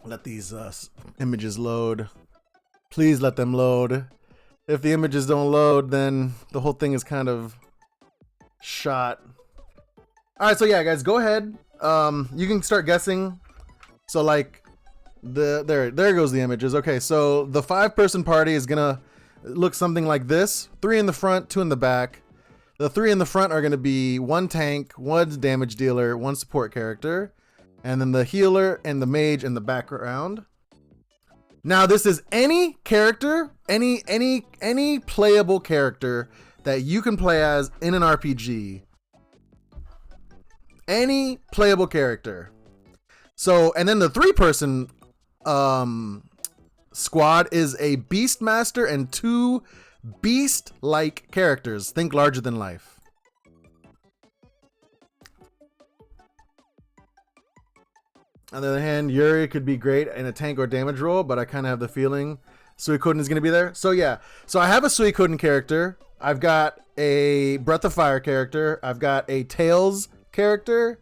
Let these images load. Please let them load. If the images don't load, then the whole thing is kind of shot. All right, so yeah, guys, go ahead. You can start guessing. So like, there goes the images. Okay, so the 5-person party is gonna look something like this: 3 in the front, 2 in the back. The 3 in the front are gonna be 1 tank, 1 damage dealer, 1 support character, and then the healer and the mage in the background. Now this is any character, any playable character that you can play as in an RPG. Any playable character. So, and then the 3-person squad is a Beastmaster and 2 beast-like characters. Think larger than life. On the other hand, Yuri could be great in a tank or damage role, but I kind of have the feeling Suikoden is going to be there. So yeah, so I have a Suikoden character. I've got a Breath of Fire character. I've got a Tails character.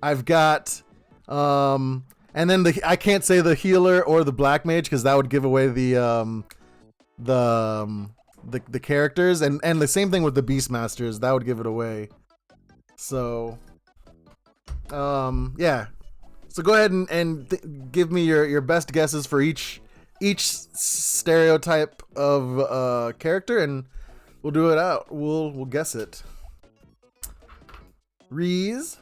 I've got, and then I can't say the healer or the black mage because that would give away the characters, and the same thing with the Beastmasters, that would give it away. So, yeah. So go ahead and give me your best guesses for each stereotype of character, and we'll do it out. We'll guess it. Reese,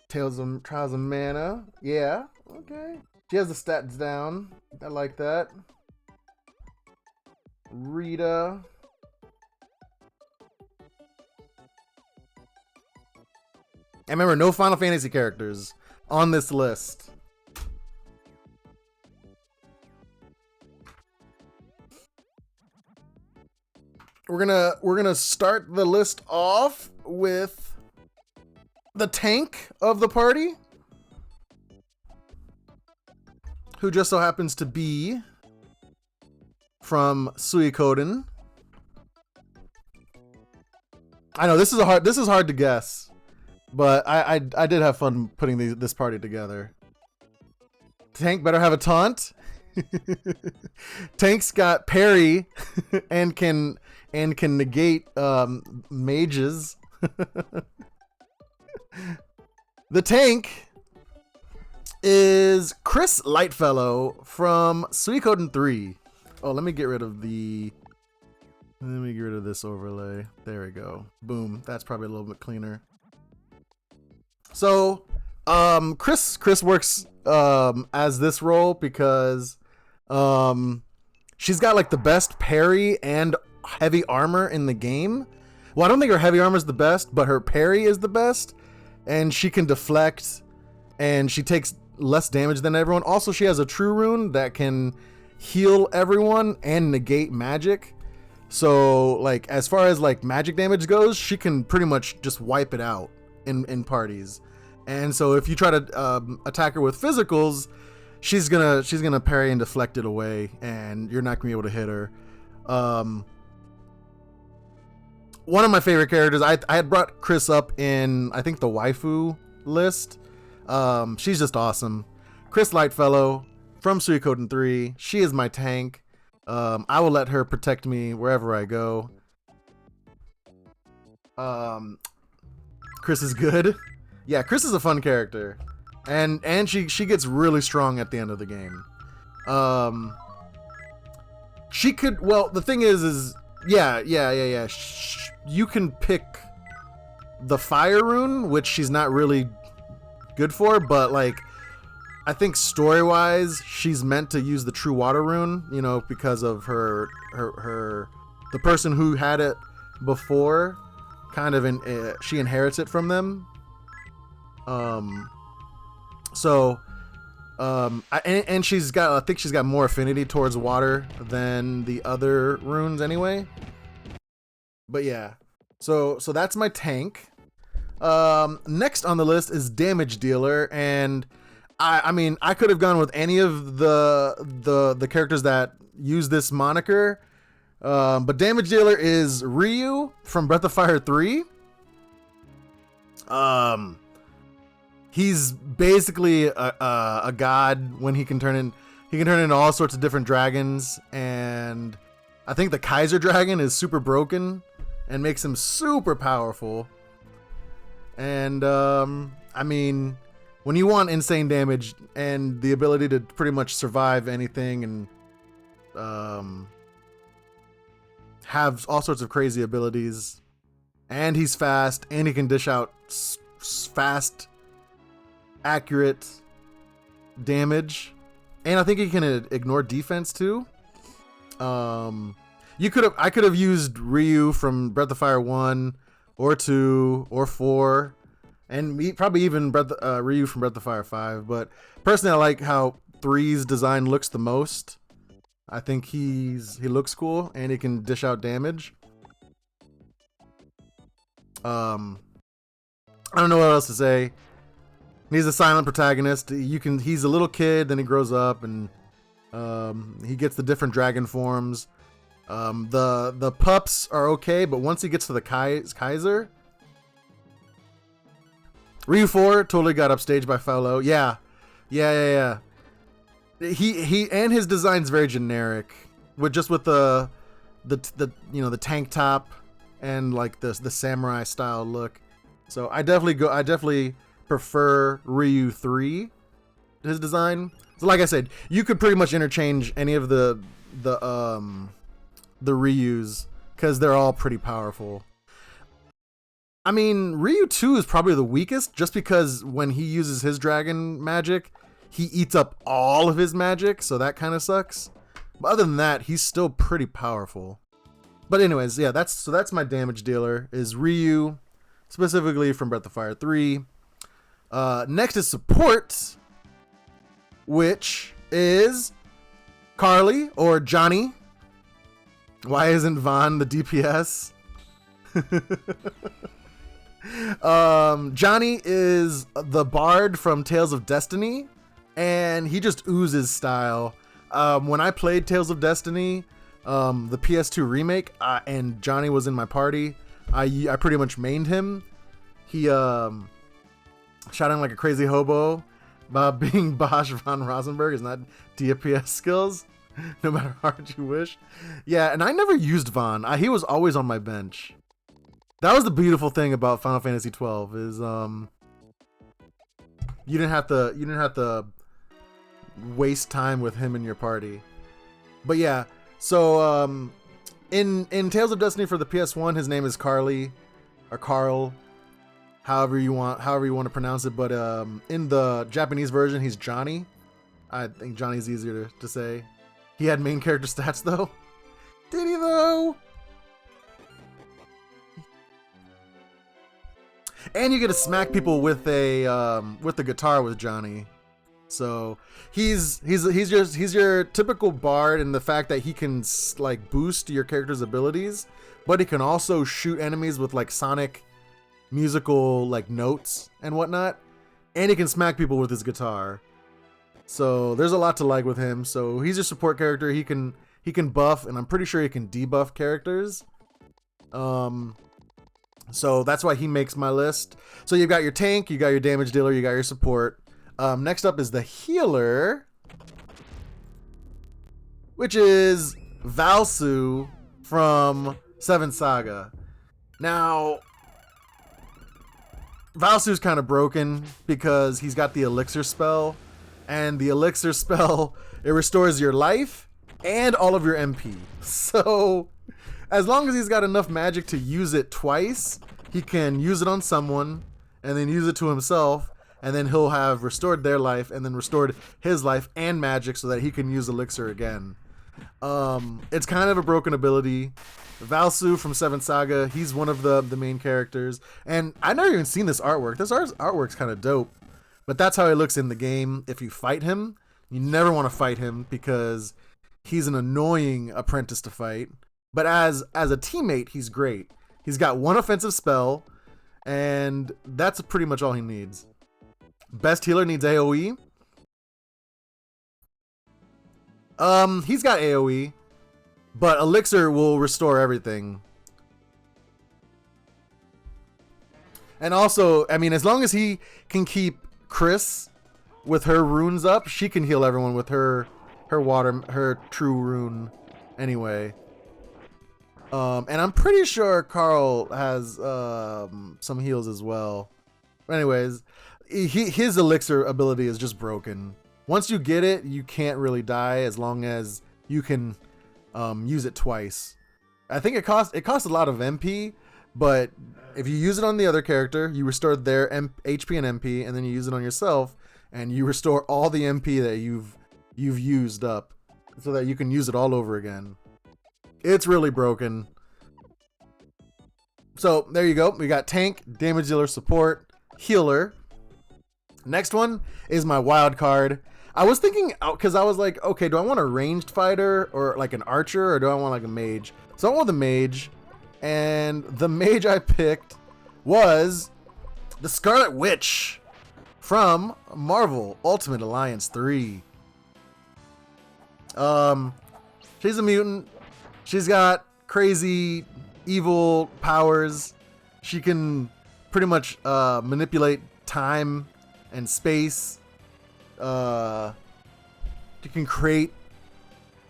Trials of Mana. Yeah, okay. She has the stats down. I like that. Rita. And remember, no Final Fantasy characters on this list. We're gonna start the list off with the tank of the party, who just so happens to be from Suikoden. I know this is hard to guess, but I did have fun putting this party together. Tank better have a taunt. Tank's got parry and can negate mages. The tank is Chris Lightfellow from Suikoden 3. Oh, let me get rid of this overlay. There we go. Boom. That's probably a little bit cleaner. So, Chris works as this role because she's got like the best parry and heavy armor in the game. Well, I don't think her heavy armor is the best, but her parry is the best, and she can deflect, and she takes less damage than everyone. Also, she has a true rune that can heal everyone and negate magic. So, like, as far as like magic damage goes, she can pretty much just wipe it out in parties. And so, if you try to attack her with physicals, she's gonna parry and deflect it away, and you're not gonna be able to hit her. One of my favorite characters, I had brought Chris up in, I think, the waifu list. She's just awesome. Chris Lightfellow from Suikoden 3. She is my tank. I will let her protect me wherever I go. Chris is good. Yeah, Chris is a fun character. And she gets really strong at the end of the game. She could, well, the thing is yeah. You can pick the fire rune, which she's not really good for, but like, I think story-wise, she's meant to use the true water rune, you know, because of her the person who had it before, kind of she inherits it from them. And she's got, I think she's got more affinity towards water than the other runes anyway. But yeah, so that's my tank. Next on the list is damage dealer, and I mean, I could have gone with any of the characters that use this moniker, but damage dealer is Ryu from Breath of Fire 3. he's basically a god when he can turn into all sorts of different dragons, and I think the Kaiser dragon is super broken and makes him super powerful. And I mean, when you want insane damage and the ability to pretty much survive anything and have all sorts of crazy abilities, and he's fast, and he can dish out fast, accurate damage, and I think he can ignore defense too. I could have used Ryu from Breath of Fire 1 or 2 or 4, and probably even Ryu from Breath of Fire 5. But personally, I like how 3's design looks the most. I think he looks cool, and he can dish out damage. I don't know what else to say. He's a silent protagonist. He's a little kid, then he grows up, and he gets the different dragon forms. The pups are okay, but once he gets to the Kaiser, Ryu 4 totally got upstaged by Faulo. Yeah. He and his design's very generic, with the tank top and like the samurai style look. So I definitely prefer Ryu 3, his design. So like I said, you could pretty much interchange any of the Ryus, because they're all pretty powerful. I mean, Ryu 2 is probably the weakest, just because when he uses his dragon magic, he eats up all of his magic, so that kind of sucks. But other than that, he's still pretty powerful. But anyways, yeah, that's my damage dealer, is Ryu, specifically from Breath of Fire 3. Next is support, which is Carly or Johnny. Why isn't Vaughn the DPS? Johnny is the bard from Tales of Destiny, and he just oozes style. When I played Tales of Destiny, the PS2 remake, and Johnny was in my party, I pretty much mained him. He shouting like a crazy hobo about being Bosch von Rosenberg is not DPS skills, no matter how hard you wish. Yeah, and I never used Vaughn. He was always on my bench. That was the beautiful thing about Final Fantasy 12 is you didn't have to waste time with him in your party. But yeah, so in Tales of Destiny for the PS1, his name is Carly or Carl, however you want to pronounce it. But in the Japanese version, he's Johnny. I think Johnny's easier to say. He had main character stats though. Did he though? And you get to smack people with the guitar with Johnny. So he's your typical bard in the fact that he can like boost your character's abilities, but he can also shoot enemies with like sonic musical like notes and whatnot, and he can smack people with his guitar. So there's a lot to like with him. So he's your support character. He can buff, and I'm pretty sure he can debuff characters. So that's why he makes my list. So you've got your tank, you got your damage dealer, you got your support. Next up is the healer, which is Valsu from 7 Saga. Now, Valsu's kind of broken because he's got the elixir spell, and the elixir spell, it restores your life and all of your MP. So as long as he's got enough magic to use it twice, he can use it on someone and then use it to himself, and then he'll have restored their life and then restored his life and magic so that he can use elixir again. It's kind of a broken ability. Valsu from 7 Saga, he's one of the main characters, and I've never even seen this artwork. This artwork's kind of dope, but that's how he looks in the game. If you fight him, you never want to fight him because he's an annoying apprentice to fight. But as a teammate, he's great. He's got one offensive spell, and that's pretty much all he needs. Best healer needs AoE. He's got AoE, but elixir will restore everything. And also, I mean, as long as he can keep Chris, with her runes up, she can heal everyone with her true rune anyway. And I'm pretty sure Carl has some heals as well. Anyways, his elixir ability is just broken. Once you get it, you can't really die as long as you can use it twice. I think it costs a lot of MP, but if you use it on the other character, you restore their HP and MP, and then you use it on yourself, and you restore all the MP that you've used up, so that you can use it all over again. It's really broken. So there you go. We got tank, damage dealer, support, healer. Next one is my wild card. I was thinking, because I was like, okay, do I want a ranged fighter or like an archer, or do I want like a mage? So I want the mage, and the mage I picked was the Scarlet Witch from Marvel Ultimate Alliance 3. She's a mutant. She's got crazy evil powers. She can pretty much manipulate time and space. She can create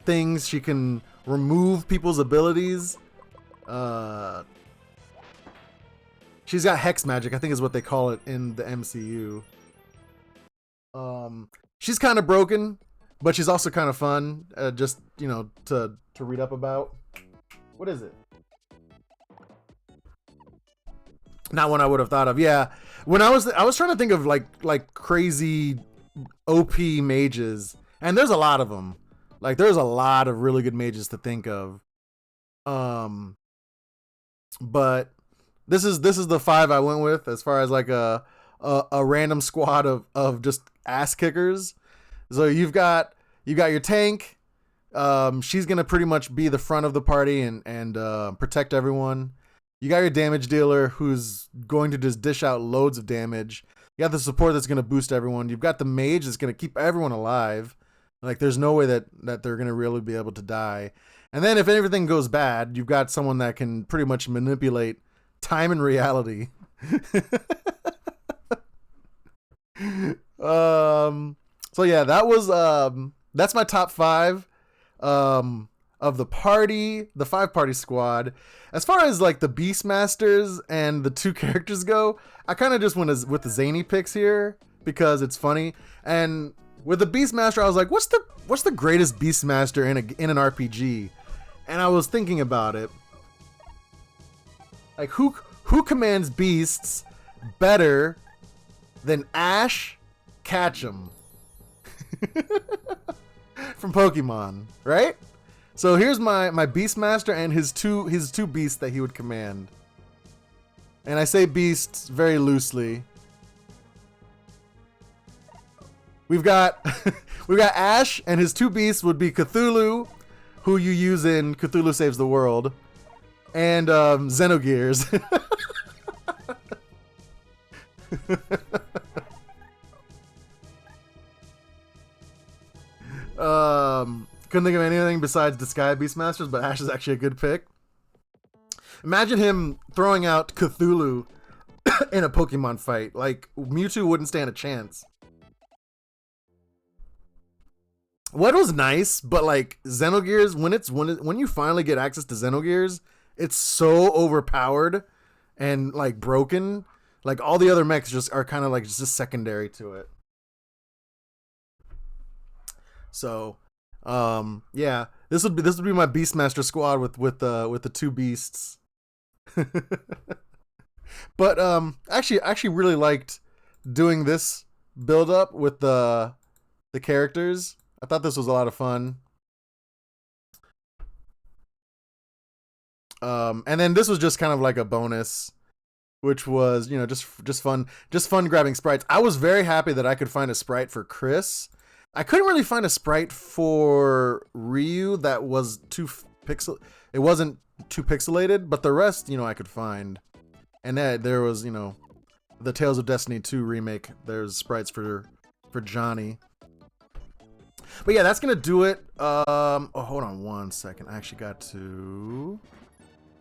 things. She can remove people's abilities. She's got hex magic, I think is what they call it in the MCU. She's kind of broken, but she's also kind of fun. Just, you know, to read up about. What is it? Not one I would have thought of. Yeah, when I was trying to think of like crazy OP mages, and there's a lot of them. Like there's a lot of really good mages to think of. But this is the 5 I went with as far as like a random squad of just ass kickers. So you've got your tank. She's gonna pretty much be the front of the party and protect everyone. You got your damage dealer, who's going to just dish out loads of damage. You got the support that's gonna boost everyone. You've got the mage that's gonna keep everyone alive. Like there's no way that they're gonna really be able to die. And then if everything goes bad, you've got someone that can pretty much manipulate time and reality. So yeah, that's my top 5 of the party, the 5-party squad. As far as like the Beastmasters and the 2 characters go, I kind of just went with the zany picks here because it's funny. And with the Beastmaster, I was like, what's the greatest Beastmaster in an RPG? And I was thinking about it. Like who commands beasts better than Ash Ketchum from Pokemon, right? So here's my Beastmaster and his two beasts that he would command. And I say beasts very loosely. We've got Ash, and his 2 beasts would be Cthulhu, who you use in Cthulhu Saves the World, and Xenogears. Couldn't think of anything besides the Sky Beastmasters, but Ash is actually a good pick. Imagine him throwing out Cthulhu in a Pokemon fight. Like, Mewtwo wouldn't stand a chance. What was nice, but like Xenogears, when you finally get access to Xenogears, it's so overpowered and like broken. Like all the other mechs just are kind of like just secondary to it. So, yeah, this would be my Beastmaster squad with the 2 beasts. But actually really liked doing this build up with the characters. I thought this was a lot of fun. And then this was just kind of like a bonus, which was, you know, just fun grabbing sprites. I was very happy that I could find a sprite for Chris. I couldn't really find a sprite for Ryu that was it wasn't too pixelated, but the rest, you know, I could find. And there was, you know, the Tales of Destiny 2 remake. There's sprites for Johnny. But yeah, that's gonna do it. Oh, hold on one second. I actually got to